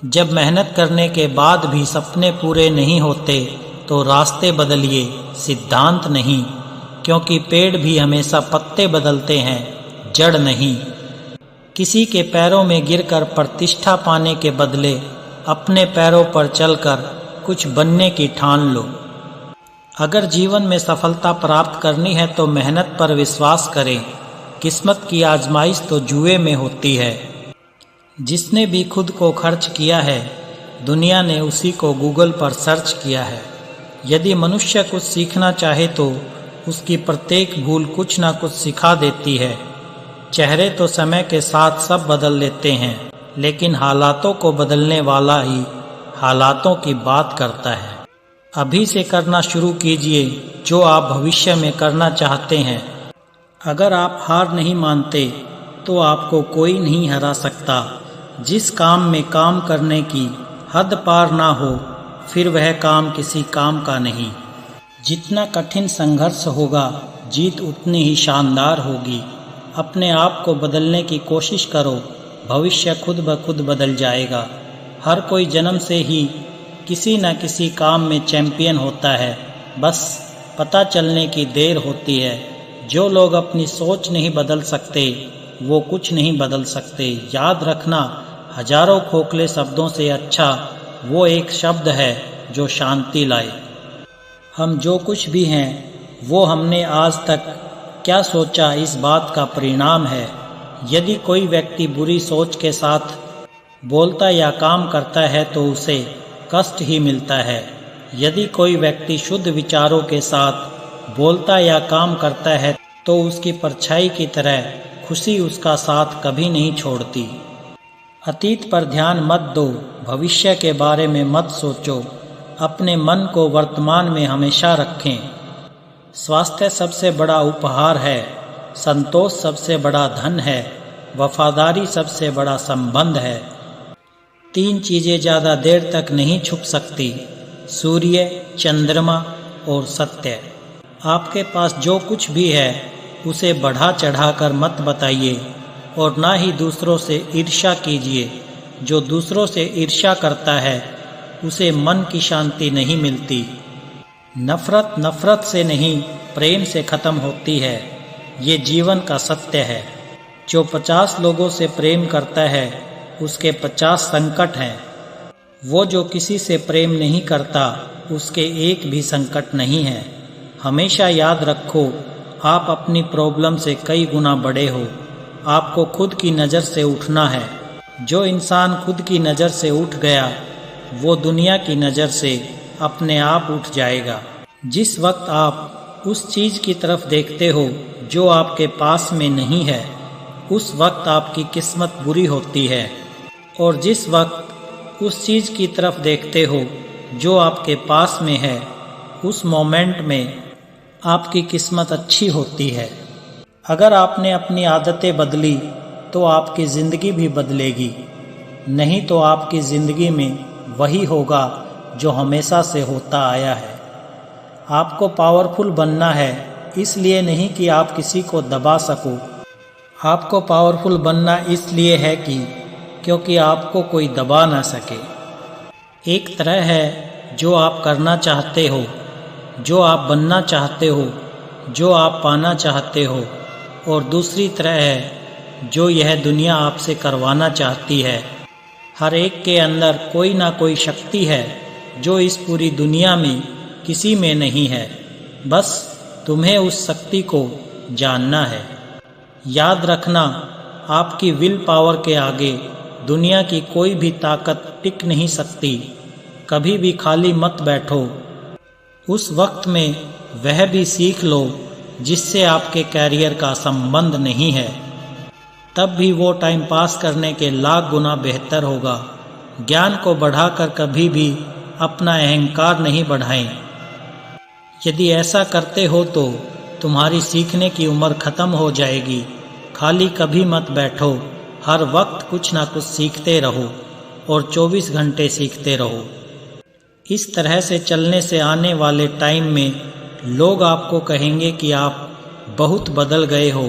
जब मेहनत करने के बाद भी सपने पूरे नहीं होते तो रास्ते बदलिए, सिद्धांत नहीं, क्योंकि पेड़ भी हमेशा पत्ते बदलते हैं, जड़ नहीं। किसी के पैरों में गिरकर प्रतिष्ठा पाने के बदले अपने पैरों पर चलकर कुछ बनने की ठान लो। अगर जीवन में सफलता प्राप्त करनी है तो मेहनत पर विश्वास करें। किस्मत की आजमाइश तो जुए में होती है। जिसने भी खुद को खर्च किया है, दुनिया ने उसी को गूगल पर सर्च किया है। यदि मनुष्य कुछ सीखना चाहे तो उसकी प्रत्येक भूल कुछ ना कुछ सिखा देती है। चेहरे तो समय के साथ सब बदल लेते हैं, लेकिन हालातों को बदलने वाला ही हालातों की बात करता है। अभी से करना शुरू कीजिए जो आप भविष्य में करना चाहते हैं। अगर आप हार नहीं मानते तो आपको कोई नहीं हरा सकता। जिस काम में काम करने की हद पार ना हो, फिर वह काम किसी काम का नहीं। जितना कठिन संघर्ष होगा, जीत उतनी ही शानदार होगी। अपने आप को बदलने की कोशिश करो, भविष्य खुद ब खुद बदल जाएगा। हर कोई जन्म से ही किसी न किसी काम में चैंपियन होता है, बस पता चलने की देर होती है। जो लोग अपनी सोच नहीं बदल सकते वो कुछ नहीं बदल सकते। याद रखना, हजारों खोखले शब्दों से अच्छा वो एक शब्द है जो शांति लाए। हम जो कुछ भी हैं वो हमने आज तक क्या सोचा इस बात का परिणाम है। यदि कोई व्यक्ति बुरी सोच के साथ बोलता या काम करता है तो उसे कष्ट ही मिलता है। यदि कोई व्यक्ति शुद्ध विचारों के साथ बोलता या काम करता है तो उसकी परछाई की तरह खुशी उसका साथ कभी नहीं छोड़ती। अतीत पर ध्यान मत दो, भविष्य के बारे में मत सोचो। अपने मन को वर्तमान में हमेशा रखें। स्वास्थ्य सबसे बड़ा उपहार है, संतोष सबसे बड़ा धन है, वफादारी सबसे बड़ा संबंध है। 3 चीज़ें ज़्यादा देर तक नहीं छुप सकती, सूर्य, चंद्रमा और सत्य। आपके पास जो कुछ भी है उसे बढ़ा चढ़ाकर मत बताइए और ना ही दूसरों से ईर्ष्या कीजिए। जो दूसरों से ईर्ष्या करता है उसे मन की शांति नहीं मिलती। नफरत नफरत से नहीं, प्रेम से ख़त्म होती है। ये जीवन का सत्य है। जो 50 लोगों से प्रेम करता है उसके 50 संकट हैं। वो जो किसी से प्रेम नहीं करता उसके एक भी संकट नहीं है। हमेशा याद रखो, आप अपनी प्रॉब्लम से कई गुना बड़े हो। आपको खुद की नज़र से उठना है। जो इंसान खुद की नज़र से उठ गया वो दुनिया की नज़र से अपने आप उठ जाएगा। जिस वक्त आप उस चीज़ की तरफ देखते हो जो आपके पास में नहीं है, उस वक्त आपकी किस्मत बुरी होती है। और जिस वक्त उस चीज़ की तरफ देखते हो जो आपके पास में है, उस मोमेंट में आपकी किस्मत अच्छी होती है। अगर आपने अपनी आदतें बदली तो आपकी ज़िंदगी भी बदलेगी, नहीं तो आपकी ज़िंदगी में वही होगा जो हमेशा से होता आया है। आपको पावरफुल बनना है, इसलिए नहीं कि आप किसी को दबा सको। आपको पावरफुल बनना इसलिए है क्योंकि आपको कोई दबा ना सके। एक तरह है जो आप करना चाहते हो, जो आप बनना चाहते हो, जो आप पाना चाहते हो, और दूसरी तरह है जो यह दुनिया आपसे करवाना चाहती है। हर एक के अंदर कोई ना कोई शक्ति है जो इस पूरी दुनिया में किसी में नहीं है। बस तुम्हें उस शक्ति को जानना है। याद रखना, आपकी विल पावर के आगे दुनिया की कोई भी ताकत टिक नहीं सकती। कभी भी खाली मत बैठो। उस वक्त में वह भी सीख लो जिससे आपके कैरियर का संबंध नहीं है। तब भी वो टाइम पास करने के लाख गुना बेहतर होगा। ज्ञान को बढ़ाकर कभी भी अपना अहंकार नहीं बढ़ाएं। यदि ऐसा करते हो तो तुम्हारी सीखने की उम्र खत्म हो जाएगी। खाली कभी मत बैठो, हर वक्त कुछ ना कुछ सीखते रहो और 24 घंटे सीखते रहो। इस तरह से चलने से आने वाले टाइम में लोग आपको कहेंगे कि आप बहुत बदल गए हो,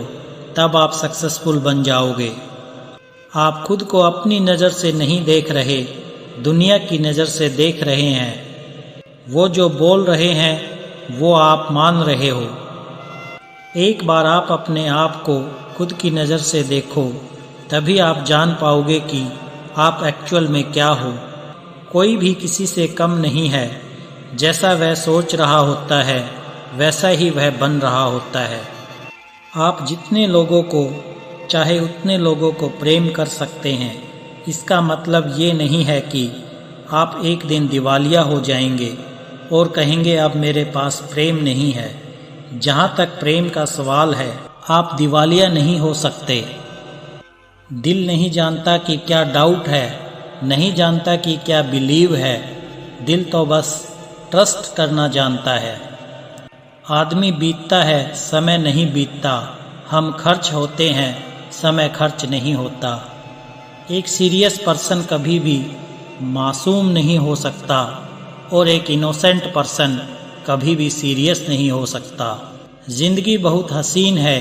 तब आप सक्सेसफुल बन जाओगे। आप खुद को अपनी नज़र से नहीं देख रहे, दुनिया की नज़र से देख रहे हैं। वो जो बोल रहे हैं वो आप मान रहे हो। एक बार आप अपने आप को खुद की नज़र से देखो, तभी आप जान पाओगे कि आप एक्चुअल में क्या हो। कोई भी किसी से कम नहीं है। जैसा वह सोच रहा होता है वैसा ही वह बन रहा होता है। आप जितने लोगों को चाहे उतने लोगों को प्रेम कर सकते हैं। इसका मतलब ये नहीं है कि आप एक दिन दिवालिया हो जाएंगे और कहेंगे अब मेरे पास प्रेम नहीं है। जहाँ तक प्रेम का सवाल है, आप दिवालिया नहीं हो सकते। दिल नहीं जानता कि क्या डाउट है, नहीं जानता कि क्या बिलीव है। दिल तो बस ट्रस्ट करना जानता है। आदमी बीतता है, समय नहीं बीतता। हम खर्च होते हैं, समय खर्च नहीं होता। एक सीरियस पर्सन कभी भी मासूम नहीं हो सकता और एक इनोसेंट पर्सन कभी भी सीरियस नहीं हो सकता। ज़िंदगी बहुत हसीन है,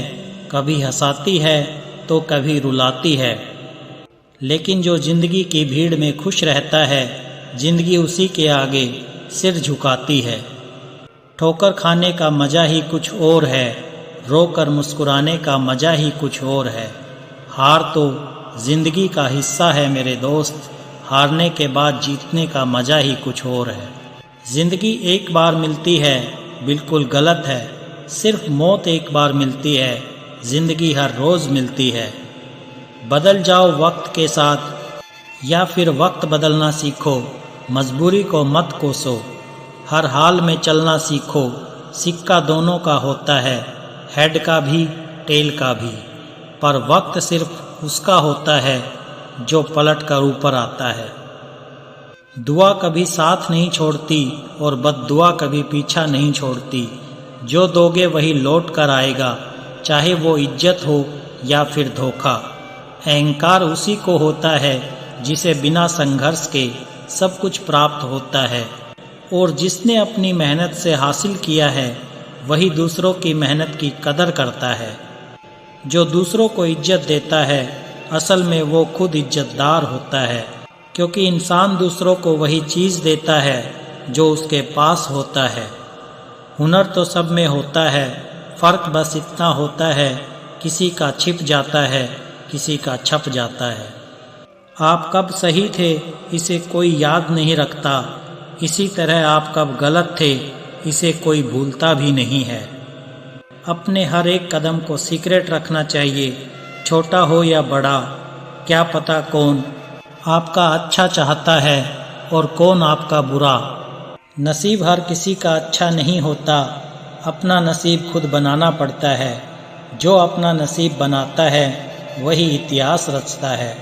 कभी हंसाती है तो कभी रुलाती है। लेकिन जो ज़िंदगी की भीड़ में खुश रहता है, ज़िंदगी उसी के आगे सिर झुकाती है। ठोकर खाने का मज़ा ही कुछ और है, रोकर मुस्कुराने का मज़ा ही कुछ और है। हार तो ज़िंदगी का हिस्सा है मेरे दोस्त, हारने के बाद जीतने का मज़ा ही कुछ और है। ज़िंदगी एक बार मिलती है, बिल्कुल गलत है। सिर्फ मौत एक बार मिलती है, ज़िंदगी हर रोज़ मिलती है। बदल जाओ वक्त के साथ या फिर वक्त बदलना सीखो, मजबूरी को मत कोसो। हर हाल में चलना सीखो, सिक्का दोनों का होता है, हेड का भी टेल का भी। पर वक्त सिर्फ उसका होता है जो पलट कर ऊपर आता है। दुआ कभी साथ नहीं छोड़ती और बद्दुआ कभी पीछा नहीं छोड़ती। जो दोगे वही लौट कर आएगा, चाहे वो इज्जत हो या फिर धोखा। अहंकार उसी को होता है जिसे बिना संघर्ष के सब कुछ प्राप्त होता है, और जिसने अपनी मेहनत से हासिल किया है वही दूसरों की मेहनत की कदर करता है। जो दूसरों को इज्जत देता है असल में वो खुद इज्जतदार होता है, क्योंकि इंसान दूसरों को वही चीज़ देता है जो उसके पास होता है। हुनर तो सब में होता है, फ़र्क बस इतना होता है किसी का छिप जाता है, किसी का छप जाता है। आप कब सही थे इसे कोई याद नहीं रखता, इसी तरह आप कब गलत थे इसे कोई भूलता भी नहीं है। अपने हर एक कदम को सीक्रेट रखना चाहिए, छोटा हो या बड़ा। क्या पता कौन आपका अच्छा चाहता है और कौन आपका बुरा। नसीब हर किसी का अच्छा नहीं होता, अपना नसीब खुद बनाना पड़ता है। जो अपना नसीब बनाता है वही इतिहास रचता है।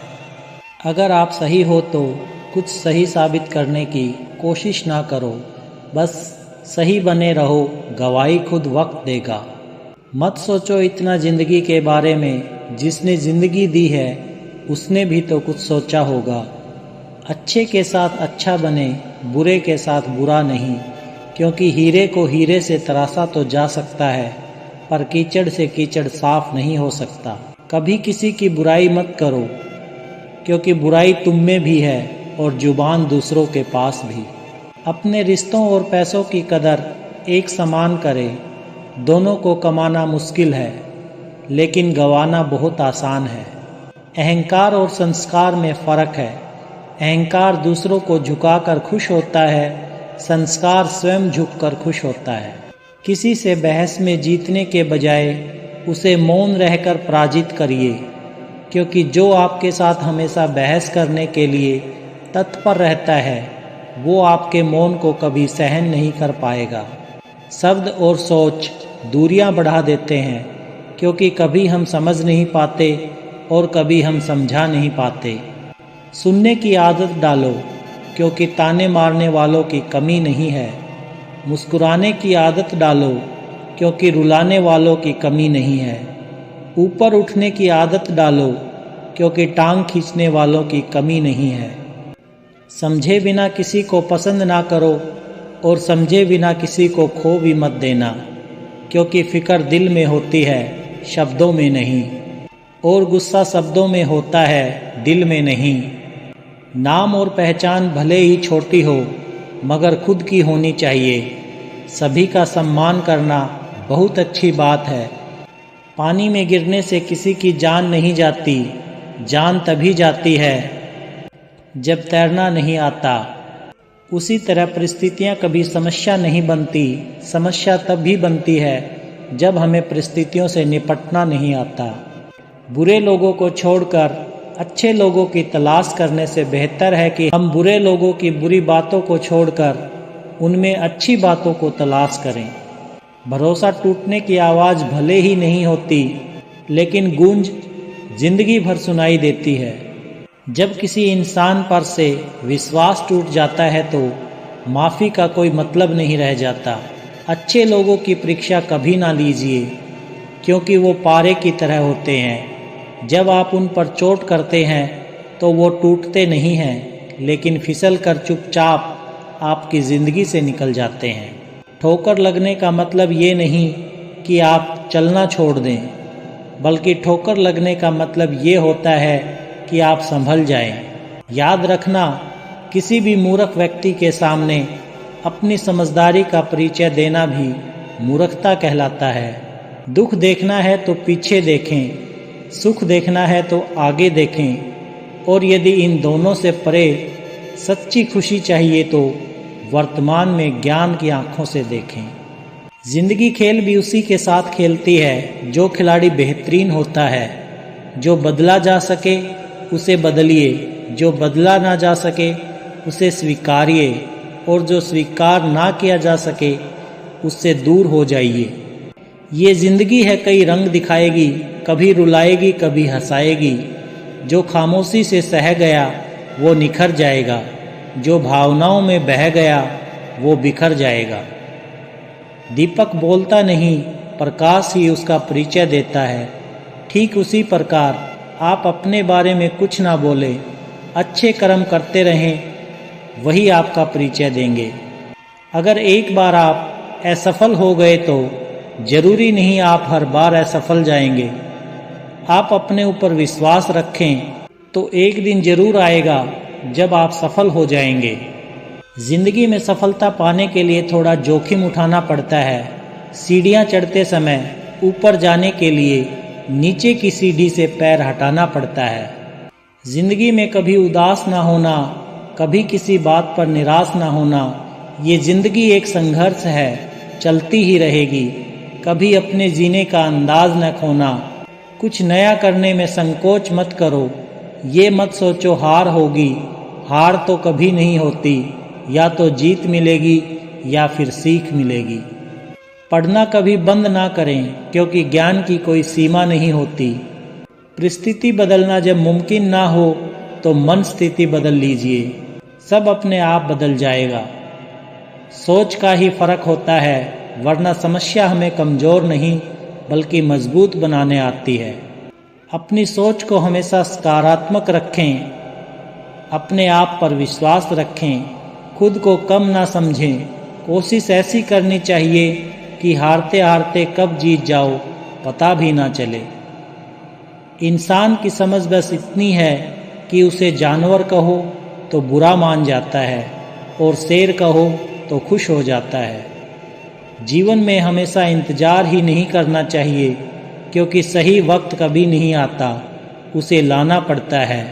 अगर आप सही हो तो कुछ सही साबित करने की कोशिश ना करो, बस सही बने रहो, गवाही खुद वक्त देगा। मत सोचो इतना ज़िंदगी के बारे में, जिसने ज़िंदगी दी है उसने भी तो कुछ सोचा होगा। अच्छे के साथ अच्छा बने, बुरे के साथ बुरा नहीं, क्योंकि हीरे को हीरे से तराशा तो जा सकता है, पर कीचड़ से कीचड़ साफ नहीं हो सकता। कभी किसी की बुराई मत करो, क्योंकि बुराई तुम में भी है और जुबान दूसरों के पास भी। अपने रिश्तों और पैसों की कदर एक समान करें। दोनों को कमाना मुश्किल है, लेकिन गंवाना बहुत आसान है। अहंकार और संस्कार में फ़र्क है। अहंकार दूसरों को झुकाकर खुश होता है, संस्कार स्वयं झुककर खुश होता है। किसी से बहस में जीतने के बजाय उसे मौन रहकर पराजित करिए, क्योंकि जो आपके साथ हमेशा बहस करने के लिए तत्पर रहता है वो आपके मौन को कभी सहन नहीं कर पाएगा। शब्द और सोच दूरियां बढ़ा देते हैं, क्योंकि कभी हम समझ नहीं पाते और कभी हम समझा नहीं पाते। सुनने की आदत डालो, क्योंकि ताने मारने वालों की कमी नहीं है। मुस्कुराने की आदत डालो, क्योंकि रुलाने वालों की कमी नहीं है। ऊपर उठने की आदत डालो, क्योंकि टांग खींचने वालों की कमी नहीं है। समझे बिना किसी को पसंद ना करो और समझे बिना किसी को खो भी मत देना, क्योंकि फ़िक्र दिल में होती है, शब्दों में नहीं, और गुस्सा शब्दों में होता है, दिल में नहीं। नाम और पहचान भले ही छोटी हो मगर खुद की होनी चाहिए। सभी का सम्मान करना बहुत अच्छी बात है। पानी में गिरने से किसी की जान नहीं जाती, जान तभी जाती है जब तैरना नहीं आता। उसी तरह परिस्थितियाँ कभी समस्या नहीं बनती, समस्या तब भी बनती है जब हमें परिस्थितियों से निपटना नहीं आता। बुरे लोगों को छोड़कर अच्छे लोगों की तलाश करने से बेहतर है कि हम बुरे लोगों की बुरी बातों को छोड़कर उनमें अच्छी बातों को तलाश करें। भरोसा टूटने की आवाज़ भले ही नहीं होती, लेकिन गूंज जिंदगी भर सुनाई देती है। जब किसी इंसान पर से विश्वास टूट जाता है तो माफ़ी का कोई मतलब नहीं रह जाता। अच्छे लोगों की परीक्षा कभी ना लीजिए, क्योंकि वो पारे की तरह होते हैं। जब आप उन पर चोट करते हैं तो वो टूटते नहीं हैं, लेकिन फिसल कर चुपचाप आपकी ज़िंदगी से निकल जाते हैं। ठोकर लगने का मतलब ये नहीं कि आप चलना छोड़ दें, बल्कि ठोकर लगने का मतलब ये होता है कि आप संभल जाएं। याद रखना, किसी भी मूर्ख व्यक्ति के सामने अपनी समझदारी का परिचय देना भी मूर्खता कहलाता है। दुख देखना है तो पीछे देखें, सुख देखना है तो आगे देखें, और यदि इन दोनों से परे सच्ची खुशी चाहिए तो वर्तमान में ज्ञान की आंखों से देखें। जिंदगी खेल भी उसी के साथ खेलती है जो खिलाड़ी बेहतरीन होता है। जो बदला जा सके उसे बदलिए, जो बदला ना जा सके उसे स्वीकारिए, और जो स्वीकार ना किया जा सके उससे दूर हो जाइए। ये जिंदगी है, कई रंग दिखाएगी, कभी रुलाएगी कभी हंसाएगी। जो खामोशी से सह गया वो निखर जाएगा, जो भावनाओं में बह गया वो बिखर जाएगा। दीपक बोलता नहीं, प्रकाश ही उसका परिचय देता है। ठीक उसी प्रकार आप अपने बारे में कुछ ना बोले, अच्छे कर्म करते रहें, वही आपका परिचय देंगे। अगर एक बार आप असफल हो गए तो जरूरी नहीं आप हर बार असफल जाएंगे। आप अपने ऊपर विश्वास रखें तो एक दिन जरूर आएगा जब आप सफल हो जाएंगे। जिंदगी में सफलता पाने के लिए थोड़ा जोखिम उठाना पड़ता है। सीढ़ियाँ चढ़ते समय ऊपर जाने के लिए नीचे की सीढ़ी से पैर हटाना पड़ता है। जिंदगी में कभी उदास ना होना, कभी किसी बात पर निराश ना होना। ये जिंदगी एक संघर्ष है, चलती ही रहेगी। कभी अपने जीने का अंदाज न खोना। कुछ नया करने में संकोच मत करो। ये मत सोचो हार होगी, हार तो कभी नहीं होती। या तो जीत मिलेगी या फिर सीख मिलेगी। पढ़ना कभी बंद ना करें, क्योंकि ज्ञान की कोई सीमा नहीं होती। परिस्थिति बदलना जब मुमकिन ना हो तो मन स्थिति बदल लीजिए, सब अपने आप बदल जाएगा। सोच का ही फर्क होता है, वरना समस्या हमें कमज़ोर नहीं बल्कि मजबूत बनाने आती है। अपनी सोच को हमेशा सकारात्मक रखें, अपने आप पर विश्वास रखें, खुद को कम ना समझें। कोशिश ऐसी करनी चाहिए कि हारते हारते कब जीत जाओ पता भी ना चले। इंसान की समझ बस इतनी है कि उसे जानवर कहो तो बुरा मान जाता है और शेर कहो तो खुश हो जाता है। जीवन में हमेशा इंतजार ही नहीं करना चाहिए, क्योंकि सही वक्त कभी नहीं आता, उसे लाना पड़ता है।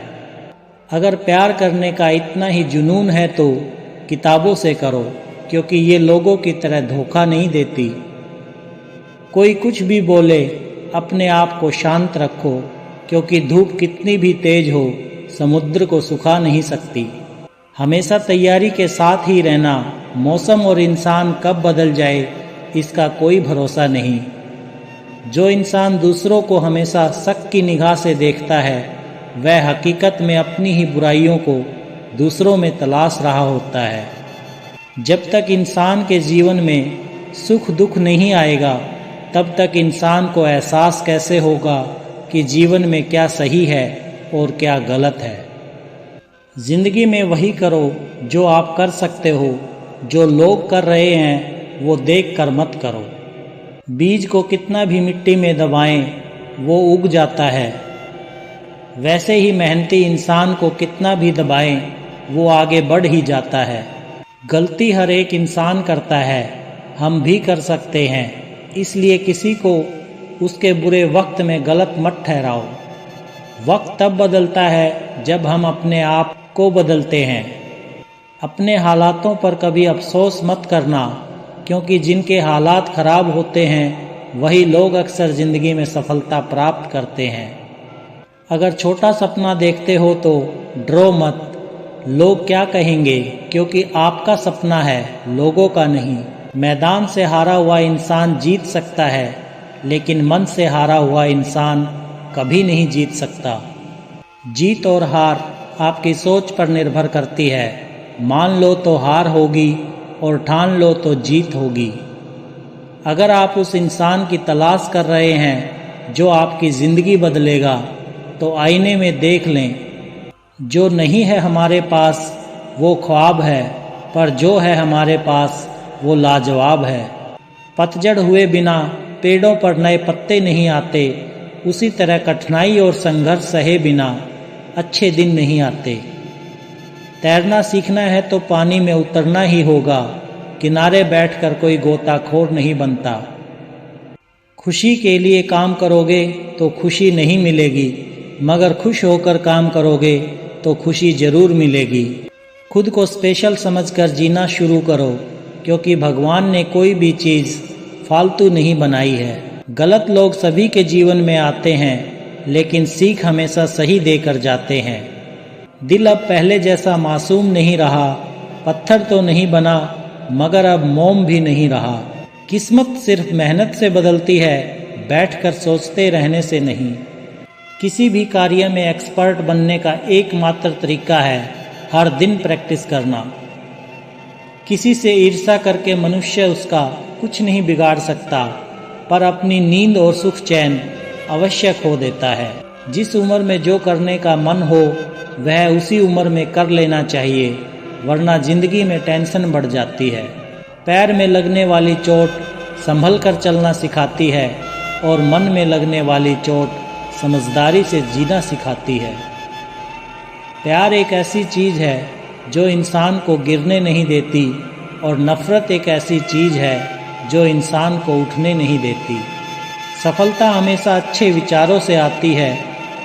अगर प्यार करने का इतना ही जुनून है तो किताबों से करो, क्योंकि ये लोगों की तरह धोखा नहीं देती। कोई कुछ भी बोले, अपने आप को शांत रखो, क्योंकि धूप कितनी भी तेज हो समुद्र को सुखा नहीं सकती। हमेशा तैयारी के साथ ही रहना। मौसम और इंसान कब बदल जाए इसका कोई भरोसा नहीं। जो इंसान दूसरों को हमेशा शक की निगाह से देखता है, वह हकीकत में अपनी ही बुराइयों को दूसरों में तलाश रहा होता है। जब तक इंसान के जीवन में सुख दुख नहीं आएगा, तब तक इंसान को एहसास कैसे होगा कि जीवन में क्या सही है और क्या गलत है। जिंदगी में वही करो जो आप कर सकते हो, जो लोग कर रहे हैं वो देख कर मत करो। बीज को कितना भी मिट्टी में दबाएं, वो उग जाता है। वैसे ही मेहनती इंसान को कितना भी दबाएं, वो आगे बढ़ ही जाता है। गलती हर एक इंसान करता है, हम भी कर सकते हैं, इसलिए किसी को उसके बुरे वक्त में गलत मत ठहराओ। वक्त तब बदलता है जब हम अपने आप को बदलते हैं। अपने हालातों पर कभी अफसोस मत करना, क्योंकि जिनके हालात खराब होते हैं वही लोग अक्सर ज़िंदगी में सफलता प्राप्त करते हैं। अगर छोटा सपना देखते हो तो डरो मत, लोग क्या कहेंगे, क्योंकि आपका सपना है, लोगों का नहीं। मैदान से हारा हुआ इंसान जीत सकता है, लेकिन मन से हारा हुआ इंसान कभी नहीं जीत सकता। जीत और हार आपकी सोच पर निर्भर करती है। मान लो तो हार होगी और ठान लो तो जीत होगी। अगर आप उस इंसान की तलाश कर रहे हैं जो आपकी ज़िंदगी बदलेगा, तो आईने में देख लें। जो नहीं है हमारे पास वो ख्वाब है, पर जो है हमारे पास वो लाजवाब है। पतझड़ हुए बिना पेड़ों पर नए पत्ते नहीं आते, उसी तरह कठिनाई और संघर्ष सहे बिना अच्छे दिन नहीं आते। तैरना सीखना है तो पानी में उतरना ही होगा, किनारे बैठकर कोई गोताखोर नहीं बनता। खुशी के लिए काम करोगे तो खुशी नहीं मिलेगी, मगर खुश होकर काम करोगे तो खुशी जरूर मिलेगी। खुद को स्पेशल समझकर जीना शुरू करो, क्योंकि भगवान ने कोई भी चीज़ फालतू नहीं बनाई है। गलत लोग सभी के जीवन में आते हैं, लेकिन सीख हमेशा सही देकर जाते हैं। दिल अब पहले जैसा मासूम नहीं रहा, पत्थर तो नहीं बना मगर अब मोम भी नहीं रहा। किस्मत सिर्फ मेहनत से बदलती है, बैठकर सोचते रहने से नहीं। किसी भी कार्य में एक्सपर्ट बनने का एकमात्र तरीका है हर दिन प्रैक्टिस करना। किसी से ईर्ष्या करके मनुष्य उसका कुछ नहीं बिगाड़ सकता, पर अपनी नींद और सुख चैन अवश्य खो देता है। जिस उम्र में जो करने का मन हो वह उसी उम्र में कर लेना चाहिए, वरना जिंदगी में टेंशन बढ़ जाती है। पैर में लगने वाली चोट संभल कर चलना सिखाती है, और मन में लगने वाली चोट समझदारी से जीना सिखाती है। प्यार एक ऐसी चीज़ है जो इंसान को गिरने नहीं देती, और नफ़रत एक ऐसी चीज़ है जो इंसान को उठने नहीं देती। सफलता हमेशा अच्छे विचारों से आती है,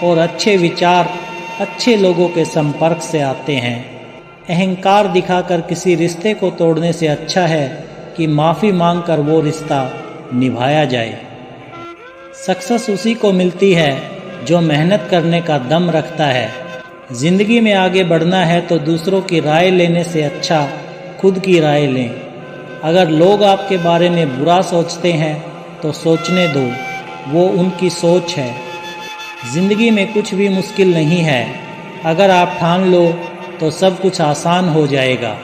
और अच्छे विचार अच्छे लोगों के संपर्क से आते हैं। अहंकार दिखाकर किसी रिश्ते को तोड़ने से अच्छा है कि माफ़ी मांगकर वो रिश्ता निभाया जाए। सक्सेस उसी को मिलती है जो मेहनत करने का दम रखता है। ज़िंदगी में आगे बढ़ना है तो दूसरों की राय लेने से अच्छा खुद की राय लें। अगर लोग आपके बारे में बुरा सोचते हैं तो सोचने दो, वो उनकी सोच है। ज़िंदगी में कुछ भी मुश्किल नहीं है, अगर आप ठान लो तो सब कुछ आसान हो जाएगा।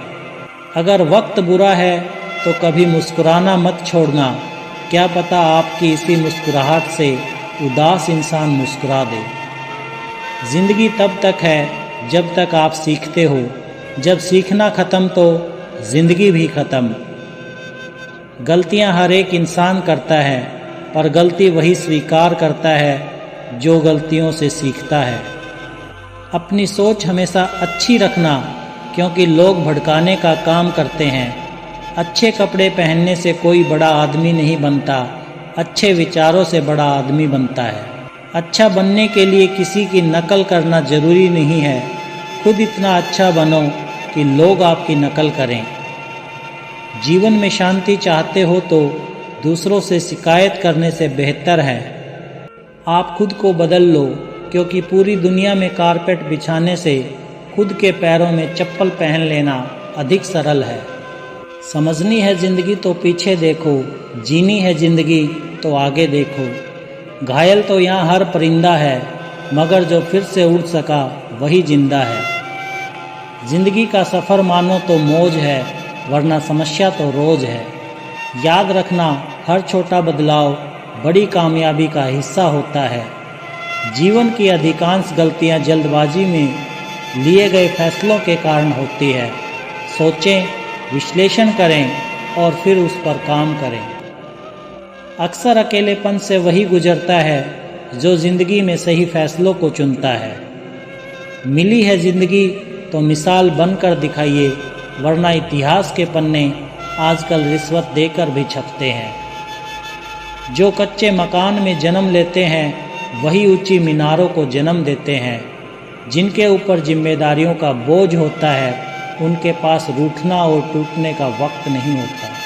अगर वक्त बुरा है तो कभी मुस्कुराना मत छोड़ना, क्या पता आपकी इसी मुस्कुराहट से उदास इंसान मुस्कुरा दे। ज़िंदगी तब तक है जब तक आप सीखते हो, जब सीखना ख़त्म तो ज़िंदगी भी ख़त्म। गलतियां हर एक इंसान करता है, पर गलती वही स्वीकार करता है जो गलतियों से सीखता है। अपनी सोच हमेशा अच्छी रखना, क्योंकि लोग भड़काने का काम करते हैं। अच्छे कपड़े पहनने से कोई बड़ा आदमी नहीं बनता, अच्छे विचारों से बड़ा आदमी बनता है। अच्छा बनने के लिए किसी की नकल करना जरूरी नहीं है, खुद इतना अच्छा बनो कि लोग आपकी नकल करें। जीवन में शांति चाहते हो तो दूसरों से शिकायत करने से बेहतर है आप खुद को बदल लो, क्योंकि पूरी दुनिया में कारपेट बिछाने से खुद के पैरों में चप्पल पहन लेना अधिक सरल है। समझनी है ज़िंदगी तो पीछे देखो, जीनी है ज़िंदगी तो आगे देखो। घायल तो यहाँ हर परिंदा है, मगर जो फिर से उड़ सका वही जिंदा है। ज़िंदगी का सफ़र मानो तो मौज है, वरना समस्या तो रोज है। याद रखना, हर छोटा बदलाव बड़ी कामयाबी का हिस्सा होता है। जीवन की अधिकांश गलतियां जल्दबाजी में लिए गए फैसलों के कारण होती है। सोचें, विश्लेषण करें और फिर उस पर काम करें। अक्सर अकेलेपन से वही गुजरता है जो ज़िंदगी में सही फैसलों को चुनता है। मिली है ज़िंदगी तो मिसाल बनकर दिखाइए, वरना इतिहास के पन्ने आजकल रिश्वत देकर भी छपते हैं। जो कच्चे मकान में जन्म लेते हैं वही ऊंची मीनारों को जन्म देते हैं। जिनके ऊपर जिम्मेदारियों का बोझ होता है उनके पास रूठना और टूटने का वक्त नहीं होता।